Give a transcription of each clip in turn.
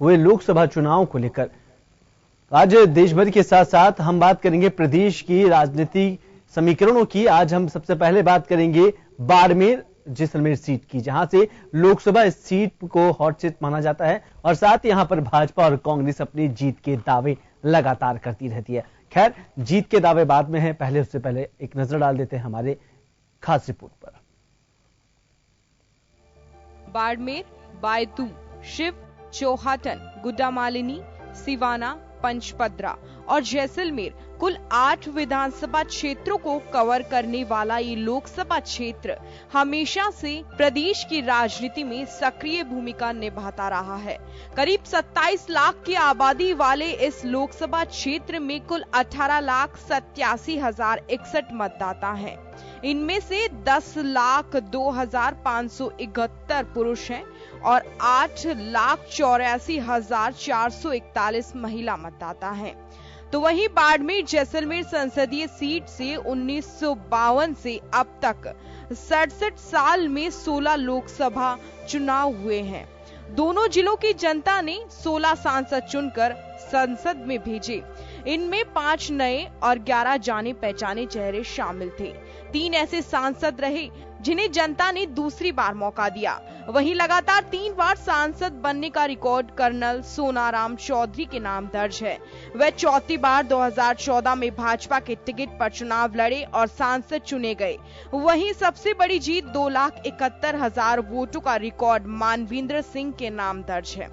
हुए लोकसभा चुनाव को लेकर। आज देश भर के साथ साथ हम बात करेंगे प्रदेश की राजनीतिक समीकरणों की। आज हम सबसे पहले बात करेंगे बाड़मेर जैसलमेर सीट की, जहां से लोकसभा इस सीट को हॉट सीट माना जाता है और साथ यहां पर भाजपा और कांग्रेस अपनी जीत के दावे लगातार करती रहती है। खैर, जीत के दावे बाद में है, पहले उससे पहले एक नजर डाल देते हैं हमारे खास रिपोर्ट पर। बाड़मेर, बायतू, शिव, चौहाटन, गुड्डामालिनी, सिवाना, पंचपद्रा और जैसलमेर कुल 8 विधानसभा क्षेत्रों को कवर करने वाला ये लोकसभा क्षेत्र हमेशा से प्रदेश की राजनीति में सक्रिय भूमिका निभाता रहा है। करीब 27 लाख की आबादी वाले इस लोकसभा क्षेत्र में कुल 18,87,061 मतदाता हैं। इनमें से 10,02,571 पुरुष हैं और 8,84,441 महिला मतदाता हैं। तो वहीं बाड़मेर जैसलमेर संसदीय सीट से 1952 से अब तक 67 साल में 16 लोकसभा चुनाव हुए हैं। दोनों जिलों की जनता ने 16 सांसद चुनकर संसद में भेजे। इनमें 5 नए और 11 जाने पहचाने चेहरे शामिल थे। 3 ऐसे सांसद रहे जिन्हें जनता ने दूसरी बार मौका दिया। वहीं लगातार 3 बार सांसद बनने का रिकॉर्ड कर्नल सोनाराम चौधरी के नाम दर्ज है। वह चौथी बार 2014 में भाजपा के टिकट पर चुनाव लड़े और सांसद चुने गए। वहीं सबसे बड़ी जीत 2,71,000 वोटों का रिकॉर्ड मानवेंद्र सिंह के नाम दर्ज है।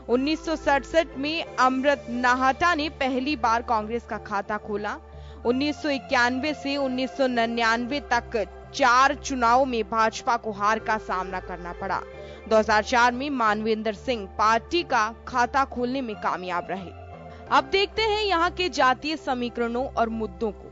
1967 में अमृत नाहटा ने पहली बार कांग्रेस का खाता खोला। 1991 से 1999 तक 4 चुनावों में भाजपा को हार का सामना करना पड़ा। 2004 में मानवेंद्र सिंह पार्टी का खाता खोलने में कामयाब रहे। अब देखते हैं यहाँ के जातीय समीकरणों और मुद्दों को।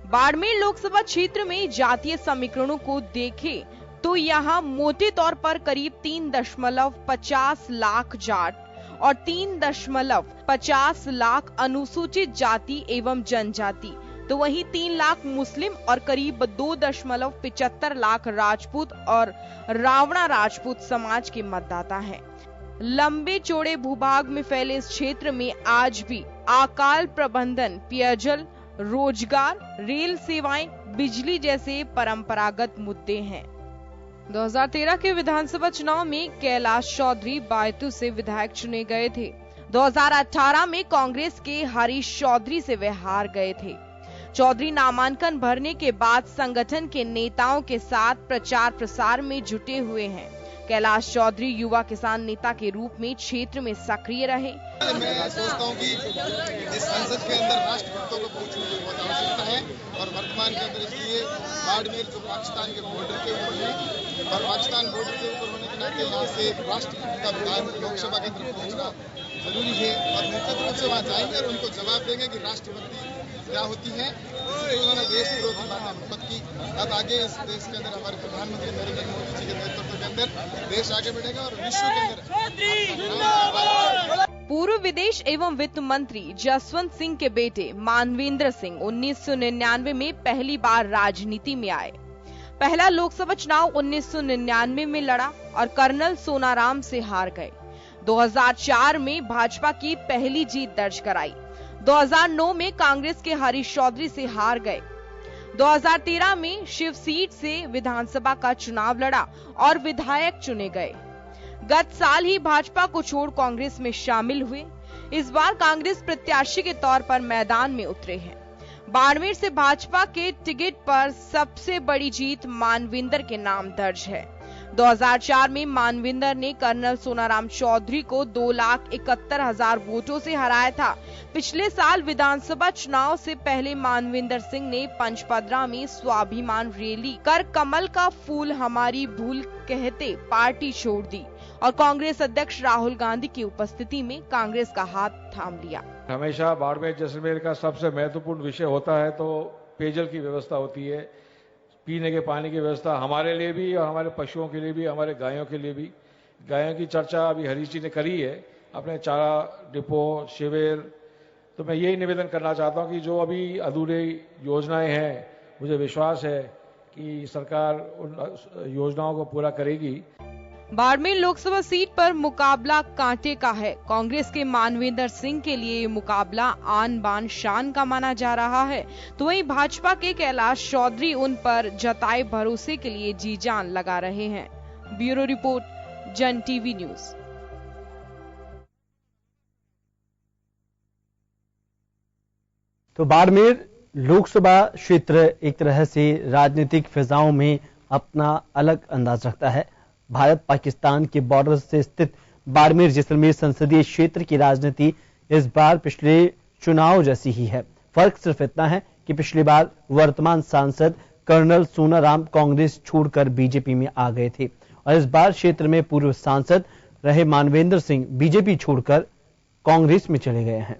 बाड़मेर लोकसभा क्षेत्र में जातीय समीकरणों को देखें तो यहाँ मोटे तौर पर करीब 3.50 लाख जाट और 3.50 लाख अनुसूचित जाति एवं जनजाति, तो वहीं 3 लाख मुस्लिम और करीब 2.75 लाख राजपूत और रावणा राजपूत समाज के मतदाता हैं। लंबे चौड़े भूभाग में फैले इस क्षेत्र में आज भी अकाल प्रबंधन, पेयजल, रोजगार, रेल सेवाएं, बिजली जैसे परंपरागत मुद्दे हैं। 2013 के विधानसभा चुनाव में कैलाश चौधरी बायतू से विधायक चुने गए थे। 2018 में कांग्रेस के हरीश चौधरी से वे हार गए थे। चौधरी नामांकन भरने के बाद संगठन के नेताओं के साथ प्रचार प्रसार में जुटे हुए हैं। कैलाश चौधरी युवा किसान नेता के रूप में क्षेत्र में सक्रिय रहे। मैं सोचता हूँ कि इस संसद के अंदर राष्ट्रभक्तों को पहुंचने की बहुत आवश्यकता है और वर्तमान के अंदर इसलिए बाड़मेर जो पाकिस्तान के बॉर्डर के ऊपर है और पाकिस्तान बॉर्डर के ऊपर होने के नाते यहाँ से राष्ट्रपति का विधान लोकसभा के अंदर पहुंचना जरूरी है और निश्चित रूप से वहाँ जाएंगे और उनको जवाब देंगे कि राष्ट्रपति क्या होती है। उन्होंने देश विरोधी बातें मुफ्त की। अब आगे इस देश के अंदर हमारे प्रधानमंत्री नरेंद्र मोदी जी के नेतृत्व के अंदर देश आगे बढ़ेगा और विश्व के अंदर। पूर्व विदेश एवं वित्त मंत्री जसवंत सिंह के बेटे मानवेंद्र सिंह 1999 में पहली बार राजनीति में आए। पहला लोकसभा चुनाव 1999 में लड़ा और कर्नल सोनाराम से हार गए। 2004 में भाजपा की पहली जीत दर्ज कराई। 2009 में कांग्रेस के हरीश चौधरी से हार गए। 2013 में शिव सीट से विधानसभा का चुनाव लड़ा और विधायक चुने गए। गत साल ही भाजपा को छोड़ कांग्रेस में शामिल हुए। इस बार कांग्रेस प्रत्याशी के तौर पर मैदान में उतरे हैं। बाड़मेर से भाजपा के टिकट पर सबसे बड़ी जीत मानवेंद्र के नाम दर्ज है। 2004 में मानवेंद्र ने कर्नल सोनाराम चौधरी को 2,71,000 वोटों से हराया था। पिछले साल विधानसभा चुनाव से पहले मानवेंद्र सिंह ने पंचपद्रा में स्वाभिमान रैली कर कमल का फूल हमारी भूल कहते पार्टी छोड़ दी और कांग्रेस अध्यक्ष राहुल गांधी की उपस्थिति में कांग्रेस का हाथ थाम लिया। हमेशा बाड़मेर जैसलमेर का सबसे महत्वपूर्ण विषय होता है तो पेयजल की व्यवस्था होती है, पीने के पानी की व्यवस्था हमारे लिए भी और हमारे पशुओं के लिए भी, हमारे गायों के लिए भी। गायों की चर्चा अभी हरीश जी ने करी है, अपने चारा डिपो, शिविर। तो मैं यही निवेदन करना चाहता हूं कि जो अभी अधूरे योजनाएं हैं, मुझे विश्वास है कि सरकार उन योजनाओं को पूरा करेगी। बाड़मेर लोकसभा सीट पर मुकाबला कांटे का है। कांग्रेस के मानवेंद्र सिंह के लिए ये मुकाबला आन बान शान का माना जा रहा है, तो वहीं भाजपा के कैलाश चौधरी उन पर जताए भरोसे के लिए जी जान लगा रहे हैं। ब्यूरो रिपोर्ट, जन टीवी न्यूज। तो बाड़मेर लोकसभा क्षेत्र एक तरह से राजनीतिक फिजाओं में अपना अलग अंदाज रखता है। भारत पाकिस्तान के बॉर्डर से स्थित बाड़मेर जैसलमेर संसदीय क्षेत्र की राजनीति इस बार पिछले चुनाव जैसी ही है। फर्क सिर्फ इतना है कि पिछली बार वर्तमान सांसद कर्नल सोनाराम कांग्रेस छोड़कर बीजेपी में आ गए थे और इस बार क्षेत्र में पूर्व सांसद रहे मानवेंद्र सिंह बीजेपी छोड़कर कांग्रेस में चले गए हैं।